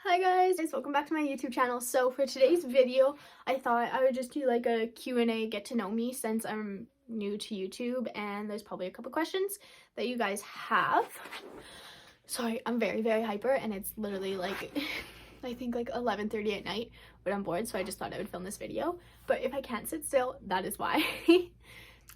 Hi guys, welcome back to my YouTube channel. So for today's video, I thought I would just do like a Q&A get to know me since I'm new to YouTube and there's probably a couple questions that you guys have. Sorry, I'm very hyper and it's literally like I think like 11:30 at night, but I'm bored, so I just thought I would film this video. But if I can't sit still, that is why.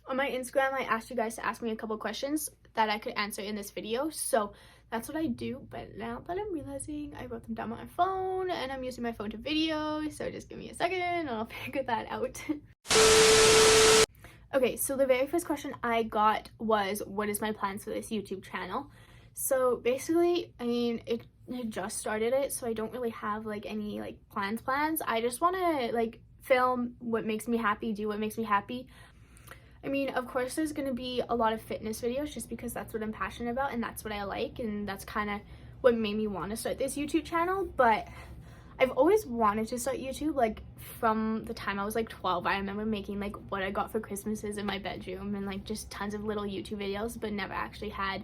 On my Instagram, I asked you guys to ask me a couple questions that I could answer in this video, so that's what I do. But now that I'm realizing I wrote them down on my phone and I'm using my phone to video, so just give me a second and I'll figure that out. Okay, so the very first question I got was, what is my plans for this YouTube channel? So basically, I mean, I just started it, so I don't really have like any like plans. I just want to like film what makes me happy, do what makes me happy. I mean, of course there's going to be a lot of fitness videos just because that's what I'm passionate about and that's what I like, and that's kind of what made me want to start this YouTube channel. But I've always wanted to start YouTube, like from the time I was like 12. I remember making like what I got for Christmases in my bedroom and like just tons of little YouTube videos, but never actually had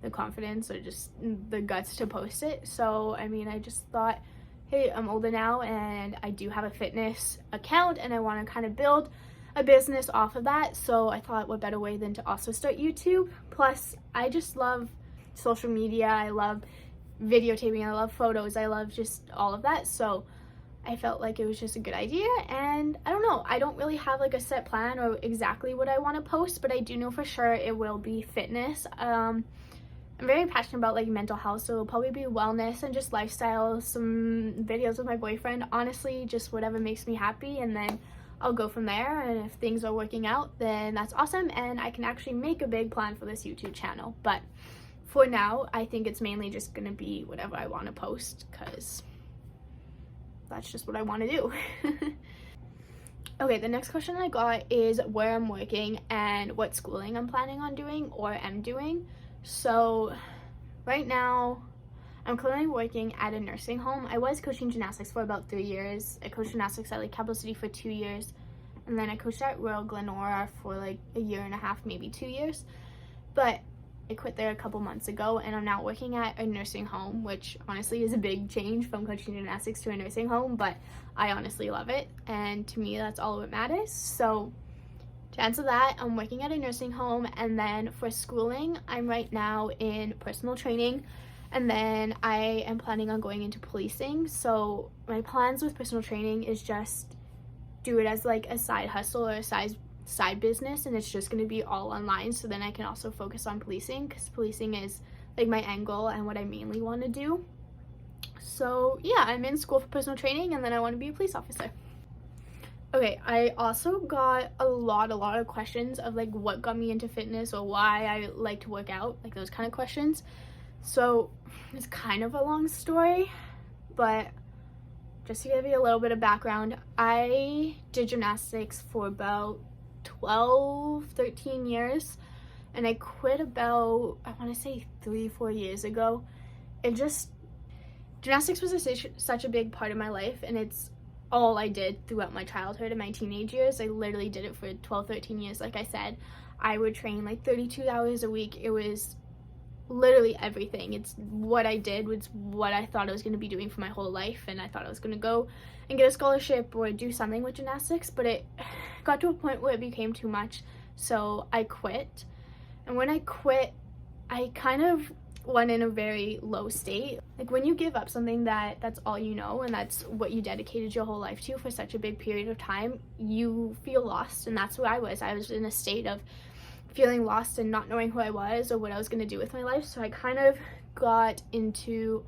the confidence or just the guts to post it. So I mean, I just thought, hey, I'm older now and I do have a fitness account and I want to kind of build a business off of that, so I thought what better way than to also start YouTube. Plus I just love social media, I love videotaping, I love photos, I love just all of that, so I felt like it was just a good idea. And I don't know, I don't really have like a set plan or exactly what I want to post, but I do know for sure it will be fitness. I'm very passionate about like mental health, so it'll probably be wellness and just lifestyle, some videos with my boyfriend, honestly just whatever makes me happy, and then I'll go from there. And if things are working out, then that's awesome and I can actually make a big plan for this YouTube channel. But for now, I think it's mainly just gonna be whatever I want to post because that's just what I want to do. Okay, the next question I got is where I'm working and what schooling I'm planning on doing or am doing. So right now I'm currently working at a nursing home. I was coaching gymnastics for about 3 years. I coached gymnastics at like Capital City for 2 years, and then I coached at Royal Glenora for like a year and a half, maybe 2 years. But I quit there a couple months ago and I'm now working at a nursing home, which honestly is a big change from coaching gymnastics to a nursing home, but I honestly love it, and to me that's all that matters. So to answer that, I'm working at a nursing home, and then for schooling, I'm right now in personal training. And then I am planning on going into policing. So my plans with personal training is just do it as like a side hustle or a side business, and it's just going to be all online, so then I can also focus on policing because policing is like my end goal and what I mainly want to do. So yeah, I'm in school for personal training and then I want to be a police officer. Okay, I also got a lot of questions of like what got me into fitness or why I like to work out, like those kind of questions. So it's kind of a long story, but just to give you a little bit of background, I did gymnastics for about 13 years, and I quit about, I want to say 3-4 years ago. Gymnastics was such a big part of my life, and it's all I did throughout my childhood and my teenage years. I literally did it for 13 years. Like I said, I would train like 32 hours a week. It was literally everything. It's what I did, was what I thought I was going to be doing for my whole life, and I thought I was going to go and get a scholarship or do something with gymnastics, but it got to a point where it became too much, so I quit. And when I quit, I kind of went in a very low state. Like when you give up something that's all you know and that's what you dedicated your whole life to for such a big period of time, you feel lost, and that's what I was in a state of feeling lost and not knowing who I was or what I was going to do with my life. So I kind of got into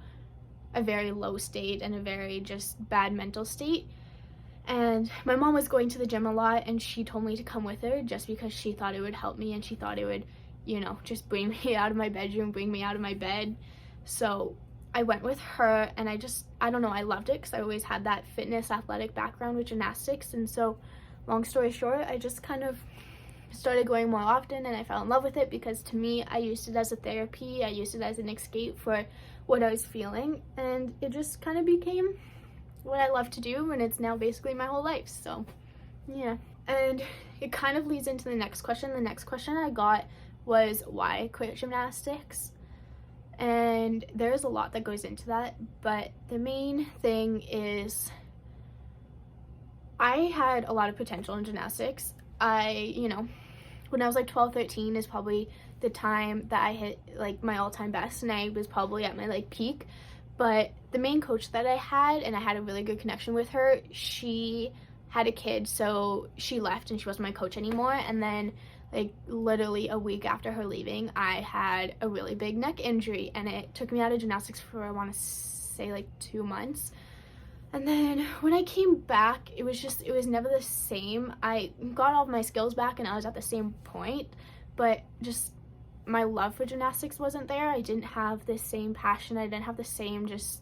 a very low state and a very just bad mental state. And my mom was going to the gym a lot, and she told me to come with her just because she thought it would help me, and she thought it would, you know, just bring me out of my bedroom, bring me out of my bed. So I went with her, and I don't know, I loved it because I always had that fitness athletic background with gymnastics. And so long story short, I just kind of started going more often, and I fell in love with it because to me, I used it as a therapy, I used it as an escape for what I was feeling, and it just kind of became what I love to do, and it's now basically my whole life. So yeah, and it kind of leads into the next question. The next question I got was why I quit gymnastics. And there's a lot that goes into that, but the main thing is I had a lot of potential in gymnastics. When I was like 12, 13 is probably the time that I hit like my all-time best, and I was probably at my like peak. But the main coach that I had, and I had a really good connection with her, she had a kid, so she left and she wasn't my coach anymore. And then like literally a week after her leaving, I had a really big neck injury, and it took me out of gymnastics for, I want to say, like 2 months. And then when I came back, it was never the same. I got all of my skills back and I was at the same point, but just my love for gymnastics wasn't there. I didn't have the same passion. I didn't have the same just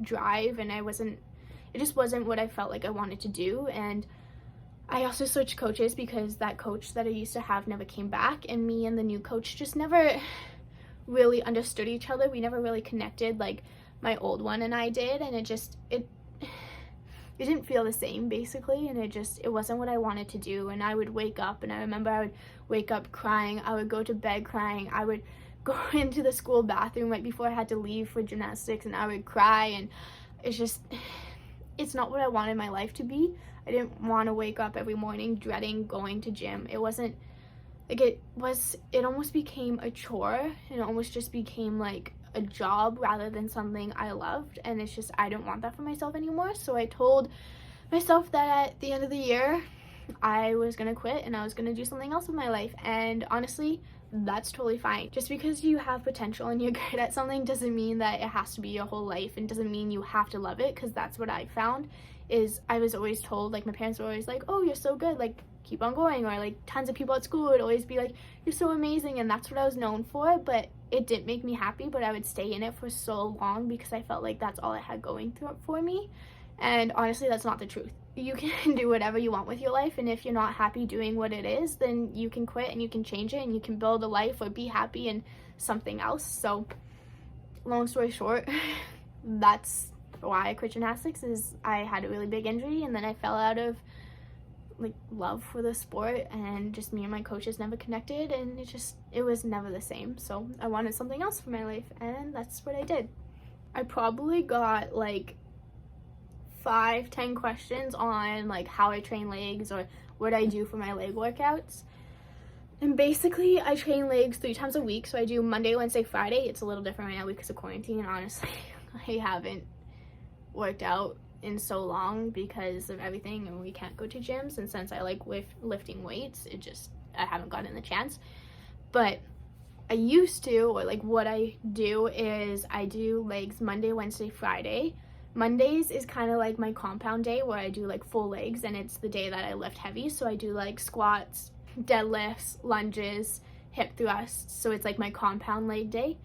drive, and it just wasn't what I felt like I wanted to do. And I also switched coaches because that coach that I used to have never came back, and me and the new coach just never really understood each other. We never really connected like my old one and I did, and it didn't feel the same basically, and it wasn't what I wanted to do. And I would wake up, and I remember I would wake up crying, I would go to bed crying, I would go into the school bathroom right before I had to leave for gymnastics, and I would cry. And it's not what I wanted my life to be. I didn't want to wake up every morning dreading going to gym. It wasn't like it almost became a chore, and it almost just became like a job rather than something I loved. And I don't want that for myself anymore. So I told myself that at the end of the year I was gonna quit and I was gonna do something else with my life. And honestly, that's totally fine. Just because you have potential and you're good at something doesn't mean that it has to be your whole life, and doesn't mean you have to love it. Because that's what I found is I was always told, like my parents were always like, oh, you're so good, like keep on going. Or like tons of people at school would always be like, you're so amazing. And that's what I was known for. But it didn't make me happy, but I would stay in it for so long because I felt like that's all I had going through for me. And honestly, that's not the truth. You can do whatever you want with your life, and if you're not happy doing what it is, then you can quit and you can change it, and you can build a life or be happy in something else. So long story short, that's why I quit gymnastics. Is I had a really big injury, and then I fell out of like love for the sport, and just me and my coaches never connected, and it was never the same. So I wanted something else for my life, and that's what I did. I probably got like 5-10 questions on like how I train legs or what I do for my leg workouts. And basically I train legs 3 times a week. So I do Monday, Wednesday, Friday. It's a little different right now because of quarantine. Honestly, I haven't worked out in so long because of everything, and we can't go to gyms. And since I like lifting weights, I haven't gotten the chance. But I used to, or like what I do is I do legs Monday, Wednesday, Friday. Mondays is kind of like my compound day where I do like full legs, and it's the day that I lift heavy. So I do like squats, deadlifts, lunges, hip thrusts. So it's like my compound leg day,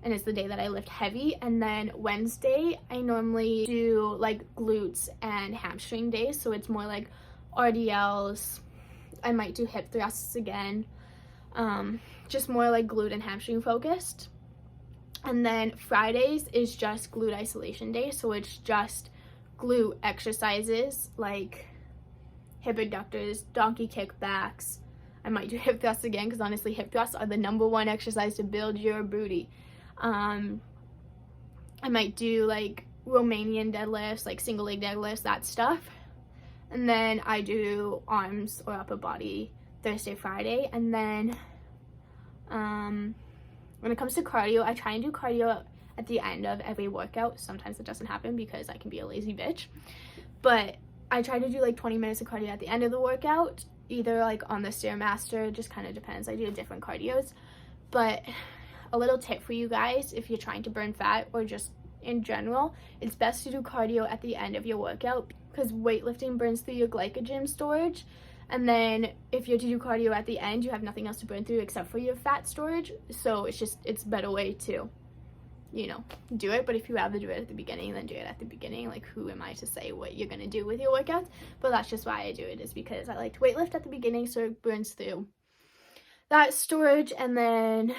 and it's the day that I lift heavy. And then Wednesday, I normally do like glutes and hamstring days. So it's more like RDLs. I might do hip thrusts again. Just more like glute and hamstring focused. And then Fridays is just glute isolation day. So it's just glute exercises like hip abductors, donkey kickbacks. I might do hip thrusts again because honestly, hip thrusts are the #1 exercise to build your booty. I might do like Romanian deadlifts, like single leg deadlifts, that stuff. And then I do arms or upper body Thursday, Friday. And then when it comes to cardio, I try and do cardio at the end of every workout. Sometimes it doesn't happen because I can be a lazy bitch. But I try to do like 20 minutes of cardio at the end of the workout, either like on the Stairmaster, just kind of depends. I do different cardios. But a little tip for you guys, if you're trying to burn fat or just in general, it's best to do cardio at the end of your workout because weightlifting burns through your glycogen storage. And then if you're to do cardio at the end, you have nothing else to burn through except for your fat storage. So it's a better way to, do it. But if you rather do it at the beginning, then do it at the beginning. Like, who am I to say what you're going to do with your workouts? But that's just why I do it, is because I like to weightlift at the beginning so it burns through that storage. And then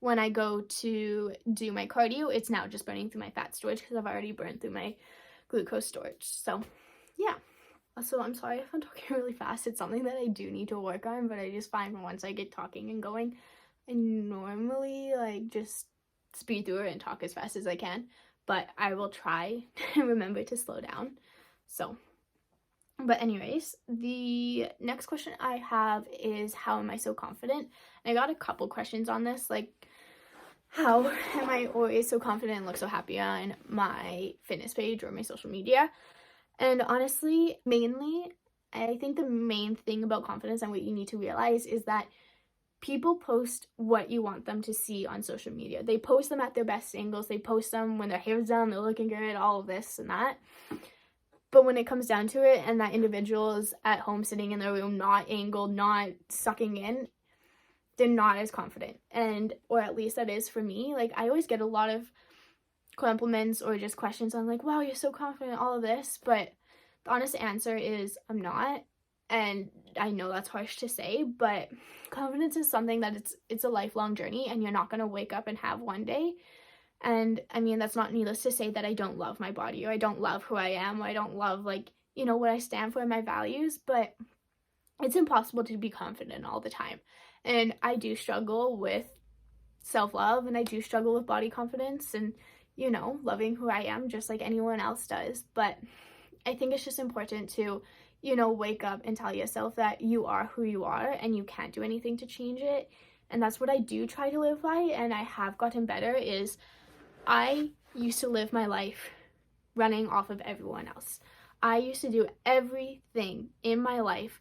when I go to do my cardio, it's now just burning through my fat storage because I've already burned through my glucose storage. So, yeah. Also, I'm sorry if I'm talking really fast. It's something that I do need to work on, but I just find once I get talking and going, I normally just speed through it and talk as fast as I can, but I will try to remember to slow down. So, but anyways, the next question I have is, how am I so confident? And I got a couple questions on this, like, how am I always so confident and look so happy on my fitness page or my social media? And honestly, mainly, I think the main thing about confidence and what you need to realize is that people post what you want them to see on social media. They post them at their best angles. They post them when their hair's done, they're looking good, all of this and that. But when it comes down to it, and that individual is at home sitting in their room, not angled, not sucking in, they're not as confident. And, or at least that is for me. Like, I always get a lot of compliments or just questions on like, wow, you're so confident, all of this. But the honest answer is I'm not. And I know that's harsh to say, but confidence is something that it's a lifelong journey, and you're not going to wake up and have one day. And I mean, that's not needless to say that I don't love my body, or I don't love who I am, or I don't love, like, you know, what I stand for and my values, but it's impossible to be confident all the time. And I do struggle with self-love, and I do struggle with body confidence and, you know, loving who I am just like anyone else does. But I think it's just important to, you know, wake up and tell yourself that you are who you are and you can't do anything to change it. And that's what I do try to live by, and I have gotten better. Is I used to live my life running off of everyone else. I used to do everything in my life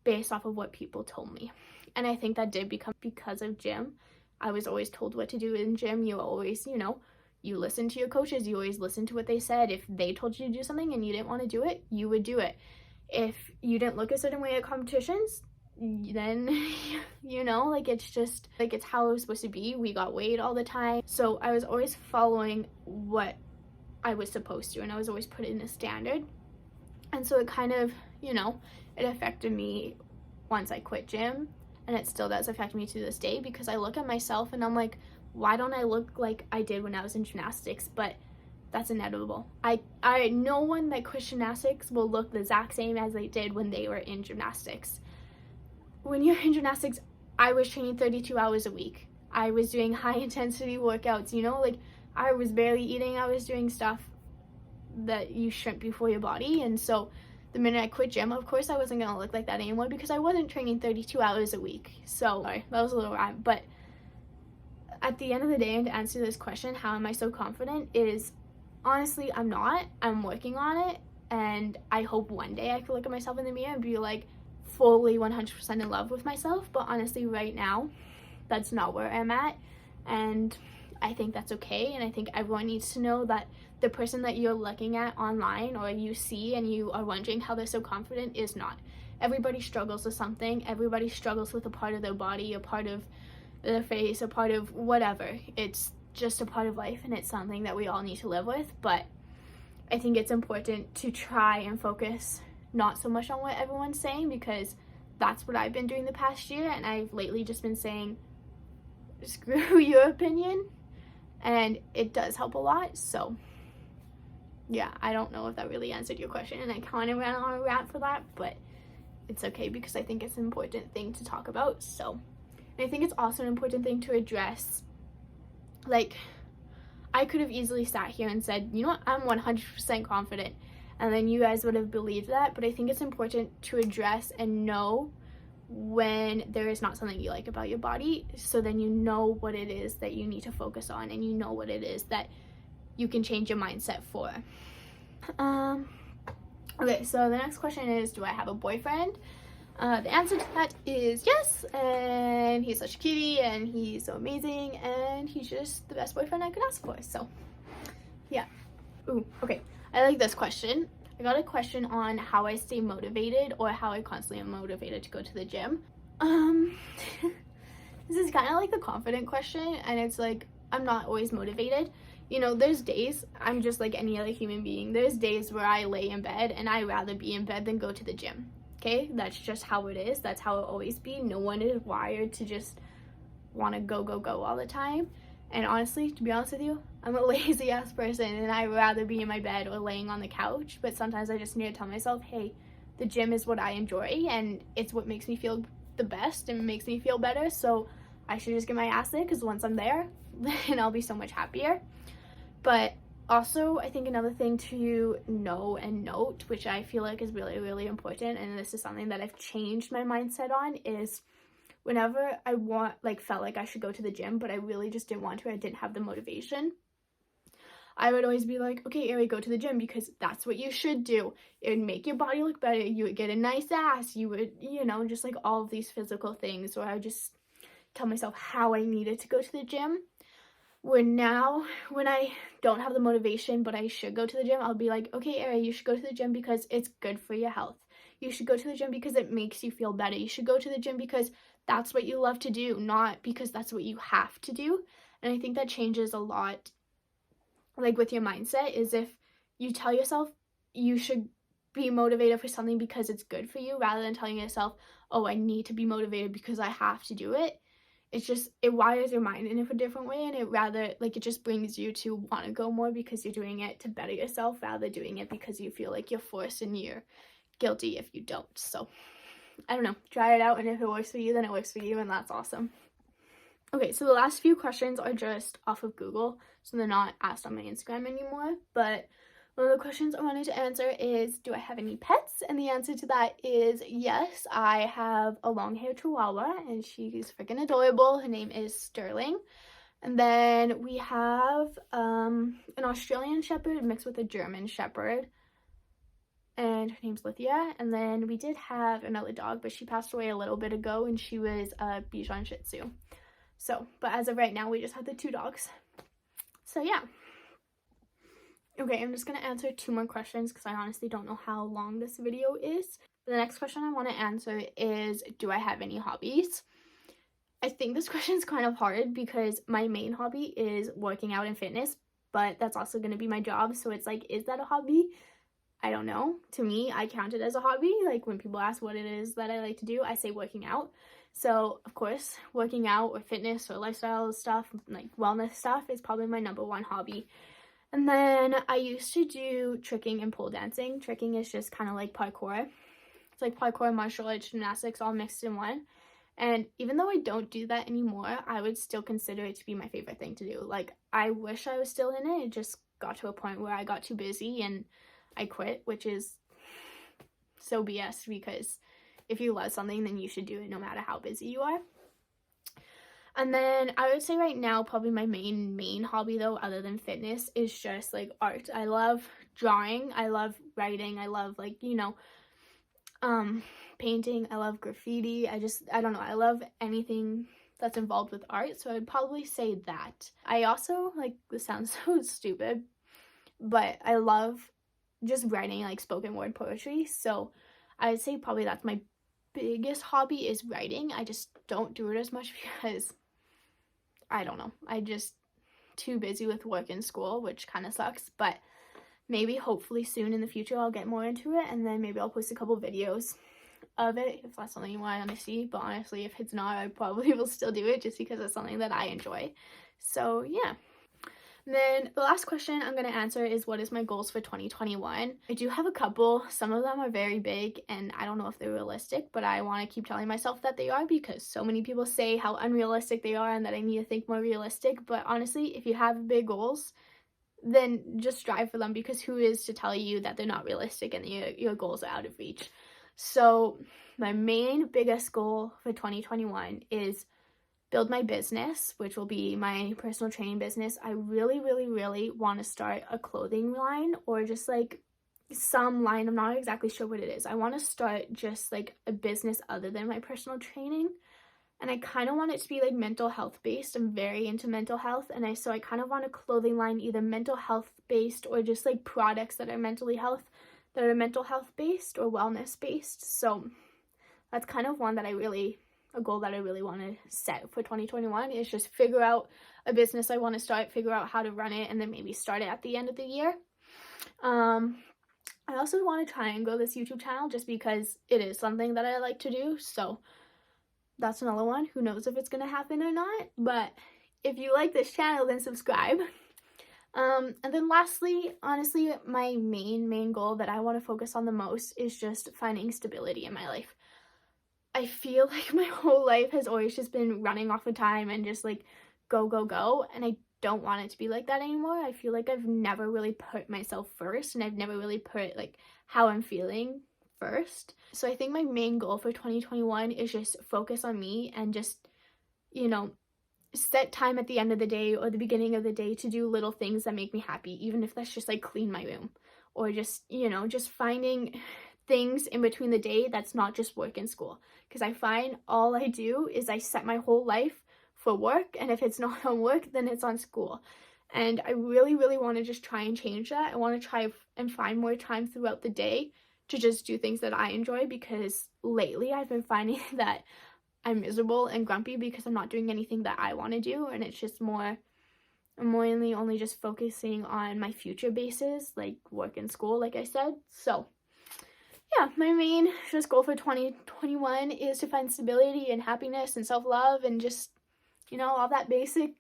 based off of what people told me. And I think that did become because of gym. I was always told what to do in gym. You always, you know, you listen to your coaches. You always listen to what they said. If they told you to do something and you didn't want to do it, you would do it. If you didn't look a certain way at competitions, then, you know, like, it's just, like, it's how it was supposed to be. We got weighed all the time. So I was always following what I was supposed to, and I was always put in a standard. And so it kind of, you know, it affected me once I quit gym, and it still does affect me to this day, because I look at myself and I'm like, why don't I look like I did when I was in gymnastics? But that's inevitable. I no one that quits gymnastics will look the exact same as they did when they were in gymnastics. When you're in gymnastics, I was training 32 hours a week. I was doing high intensity workouts, you know, like, I was barely eating. I was doing stuff that you shouldn't be for your body. And so the minute I quit gym, of course I wasn't gonna look like that anymore, because I wasn't training 32 hours a week. So sorry, that was a little rhyme. But at the end of the day, and to answer this question, how am I so confident, is honestly, I'm not. I'm working on it, and I hope one day I can look at myself in the mirror and be like fully 100% in love with myself. But honestly, right now, that's not where I'm at, and I think that's okay. And I think everyone needs to know that the person that you're looking at online, or you see and you are wondering how they're so confident, is not. Everybody struggles with something. Everybody struggles with a part of their body, a part of their face, a part of whatever. It's just a part of life, and it's something that we all need to live with. But I think it's important to try and focus not so much on what everyone's saying, because that's what I've been doing the past year, and I've lately just been saying, screw your opinion, and it does help a lot. So yeah, I don't know if that really answered your question, and I kind of ran on a rant for that, but it's okay, because I think it's an important thing to talk about. So, and I think it's also an important thing to address. Like, I could have easily sat here and said, you know what, I'm 100% confident, and then you guys would have believed that. But I think it's important to address and know when there is not something you like about your body, so then you know what it is that you need to focus on, and you know what it is that you can change your mindset for. Okay, so the next question is, do I have a boyfriend? The answer to that is yes, and he's such a cutie, and he's so amazing, and he's just the best boyfriend I could ask for. So yeah. Ooh, okay, I like this question. I got a question on how I stay motivated, or how I constantly am motivated to go to the gym. This is kind of like the confident question, and it's like, I'm not always motivated. You know, there's days, I'm just like any other human being. There's days where I lay in bed and I'd rather be in bed than go to the gym. Okay, that's just how it is. That's how it always be. No one is wired to just want to go all the time. And honestly, to be honest with you, I'm a lazy ass person, and I'd rather be in my bed or laying on the couch. But sometimes I just need to tell myself, hey, the gym is what I enjoy, and it's what makes me feel the best and makes me feel better. So I should just get my ass there, because once I'm there, then I'll be so much happier. But also, I think another thing to know and note, which I feel like is really, really important, and this is something that I've changed my mindset on, is whenever I felt like I should go to the gym, but I really just didn't want to, I didn't have the motivation, I would always be like, okay, Ari, go to the gym, because that's what you should do. It would make your body look better. You would get a nice ass. You would, just like all of these physical things. Or I would just tell myself how I needed to go to the gym. Where now, when I don't have the motivation, but I should go to the gym, I'll be like, okay, Ari, you should go to the gym because it's good for your health. You should go to the gym because it makes you feel better. You should go to the gym because that's what you love to do, not because that's what you have to do. And I think that changes a lot, like with your mindset, is if you tell yourself you should be motivated for something because it's good for you, rather than telling yourself, oh, I need to be motivated because I have to do it. It wires your mind in a different way, and it just brings you to want to go more because you're doing it to better yourself, rather than doing it because you feel like you're forced and you're guilty if you don't. So I don't know, try it out, and if it works for you, then it works for you, and that's awesome. Okay, so the last few questions are just off of Google, so they're not asked on my Instagram anymore, but one of the questions I wanted to answer is, do I have any pets? And the answer to that is yes. I have a long-haired Chihuahua, and she's freaking adorable. Her name is Sterling. And then we have an Australian Shepherd mixed with a German Shepherd, and her name's Lithia. And then we did have another dog, but she passed away a little bit ago, and she was a Bichon Shih Tzu. So, but as of right now, we just have the 2 dogs. So yeah. Okay, I'm just going to answer 2 more questions because I honestly don't know how long this video is. The next question I want to answer is, do I have any hobbies? I think this question is kind of hard because my main hobby is working out and fitness, but that's also going to be my job. So it's like, is that a hobby? I don't know. To me, I count it as a hobby. Like when people ask what it is that I like to do, I say working out. So of course, working out or fitness or lifestyle stuff, like wellness stuff, is probably my number 1 hobby. And then I used to do tricking and pole dancing. Tricking is just kind of like parkour. It's like parkour, martial arts, gymnastics, all mixed in one. And even though I don't do that anymore, I would still consider it to be my favorite thing to do. Like, I wish I was still in it. It just got to a point where I got too busy and I quit, which is so BS, because if you love something, then you should do it no matter how busy you are. And then I would say right now, probably my main hobby though, other than fitness, is just like art. I love drawing. I love writing. I love painting. I love graffiti. I don't know. I love anything that's involved with art. So I'd probably say that. I also, this sounds so stupid, but I love just writing like spoken word poetry. So I'd say probably that's my biggest hobby, is writing. I just don't do it as much because I don't know. I just too busy with work and school, which kind of sucks, but maybe hopefully soon in the future I'll get more into it, and then maybe I'll post a couple videos of it if that's something you want to see. But honestly, if it's not, I probably will still do it just because it's something that I enjoy. So yeah. Then the last question I'm going to answer is, what is my goals for 2021? I do have a couple. Some of them are very big and I don't know if they're realistic, but I want to keep telling myself that they are, because so many people say how unrealistic they are and that I need to think more realistic. But honestly, if you have big goals, then just strive for them, because who is to tell you that they're not realistic and your goals are out of reach? So my biggest goal for 2021 is build my business, which will be my personal training business. I really, really, really want to start a clothing line, or just like some line. I'm not exactly sure what it is. I want to start just like a business other than my personal training. And I kind of want it to be like mental health based. I'm very into mental health. And so I kind of want a clothing line, either mental health based or just like products that are mental health based or wellness based. So that's kind of a goal that I really want to set for 2021, is just figure out a business I want to start, figure out how to run it, and then maybe start it at the end of the year. I also want to try and grow this YouTube channel just because it is something that I like to do. So that's another one. Who knows if it's going to happen or not, but if you like this channel, then subscribe. And then lastly, honestly, my main goal that I want to focus on the most is just finding stability in my life. I feel like my whole life has always just been running off of time and just like go, go, go. And I don't want it to be like that anymore. I feel like I've never really put myself first, and I've never really put like how I'm feeling first. So I think my main goal for 2021 is just focus on me and just, you know, set time at the end of the day or the beginning of the day to do little things that make me happy, even if that's just like clean my room, or just, you know, just finding things in between the day that's not just work and school. Because I find all I do is I set my whole life for work, and if it's not on work, then it's on school. And I really, really want to just try and change that. I want to try and find more time throughout the day to just do things that I enjoy, because lately I've been finding that I'm miserable and grumpy because I'm not doing anything that I want to do, and it's just I'm mainly only just focusing on my future bases, like work and school, like I said. So yeah, my main just goal for 2021 is to find stability and happiness and self-love and just, you know, all that basic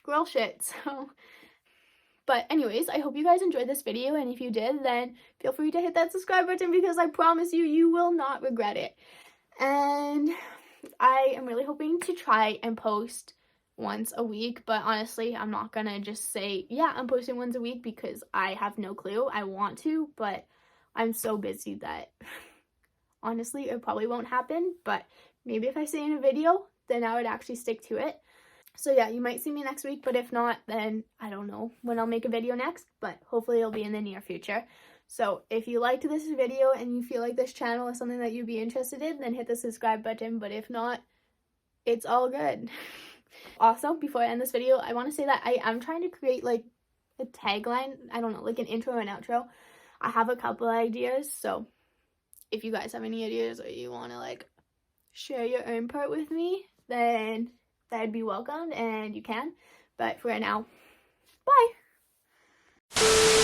girl shit. So, but anyways, I hope you guys enjoyed this video, and if you did, then feel free to hit that subscribe button, because I promise you, you will not regret it. And I am really hoping to try and post once a week, but honestly, I'm not gonna just say, yeah, I'm posting once a week, because I have no clue. I want to, but I'm so busy that honestly, it probably won't happen. But maybe if I say in a video, then I would actually stick to it. So yeah, you might see me next week, but if not, then I don't know when I'll make a video next, but hopefully it'll be in the near future. So if you liked this video and you feel like this channel is something that you'd be interested in, then hit the subscribe button, but if not, it's all good. Also, before I end this video, I want to say that I am trying to create like a tagline, I don't know, like an intro and outro. I have a couple ideas, so if you guys have any ideas or you want to like share your own part with me, then that'd be welcomed, and you can. But for right now, bye!